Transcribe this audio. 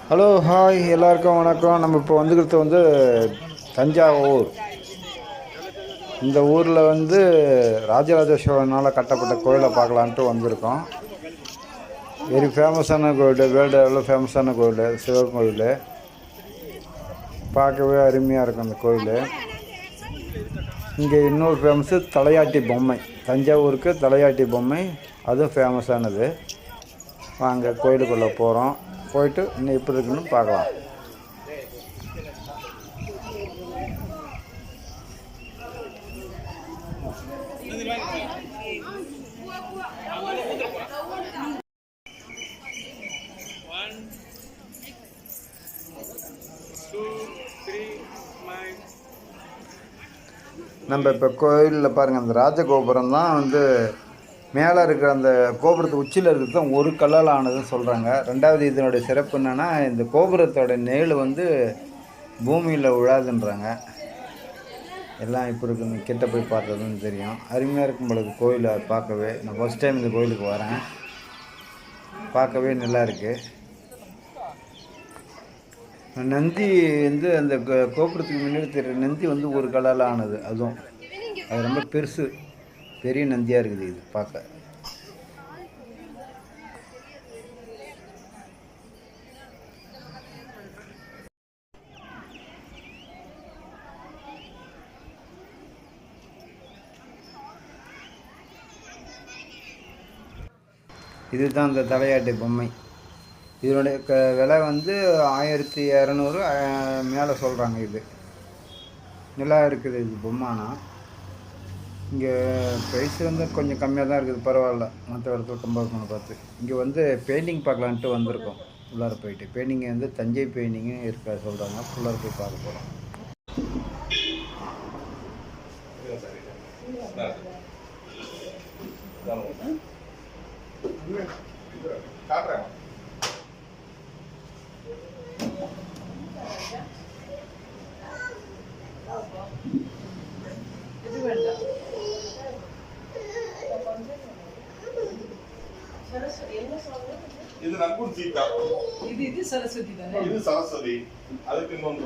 Hello hi எல்லாருக்கும் வணக்கம். நம்ம இப்போ வந்துக்கிறது தஞ்சாவூர். இந்த ஊரில் ராஜராஜ சோழனால் கட்டப்பட்ட கோயிலை பார்க்கலான்ட்டு வந்திருக்கோம். வெரி ஃபேமஸான கோயில், வேர்ல்டு எவ்வளோ ஃபேமஸான கோயில், சிவன் கோயில். பார்க்கவே அருமையாக இருக்கும் அந்த கோயில். இங்கே இன்னொரு ஃபேமஸு தலையாட்டி பொம்மை. தஞ்சாவூருக்கு தலையாட்டி பொம்மை, அதுவும் ஃபேமஸானது. வாங்க கோயிலுக்குள்ளே போகிறோம். போயிட்டு இன்னும் எப்படி இருக்குன்னு பார்க்கலாம். நம்ம இப்போ கோயிலில் பாருங்கள், அந்த ராஜகோபுரம் தான் மேலே இருக்கிற அந்த கோபுரத்து உச்சியில் இருக்கிறது தான் ஒரு கல்லால் ஆனதுன்னு சொல்கிறாங்க. ரெண்டாவது இதனுடைய சிறப்பு என்னென்னா, இந்த கோபுரத்தோட நேழ் பூமியில் விழாதுன்றாங்க. எல்லாம் இப்போ இருக்குன்னு கிட்ட போய் பார்த்ததுன்னு தெரியும். அருமையாக இருக்கும் பொழுது கோயிலை பார்க்கவே. நான் ஃபஸ்ட் டைம் இந்த கோயிலுக்கு வரேன். பார்க்கவே நல்லா இருக்குது. நந்தி அந்த கோபுரத்துக்கு முன்னாடி தெரிகிற நந்தி ஒரு கல்லால் ஆனது. அதுவும் அது ரொம்ப பெரிய நந்தியாக இருக்குது இது பார்க்க. இதுதான் இந்த தலையாட்டி பொம்மை. இதனுடைய விலை 1200 மேலே சொல்கிறாங்க. இது நல்லா இருக்குது. இது பொம்மானா இங்கே ப்ரைஸ் கொஞ்சம் கம்மியாக தான் இருக்குது. பரவாயில்ல, மற்ற இடத்துல கம்பேர் பண்ண பார்த்து. இங்கே பெயிண்டிங் பார்க்கலான்ட்டு வந்திருக்கோம். உள்ளார போயிட்டு பெயிண்டிங் தஞ்சை பெயிண்டிங்கு இருக்கா சொல்கிறாங்க. உள்ளார போய் பார்க்க போகிறோம். இது நம்பூர் சீதா. இது சரஸ்வதி தானே? இது சரஸ்வதி. அதுக்கு இன்னொன்று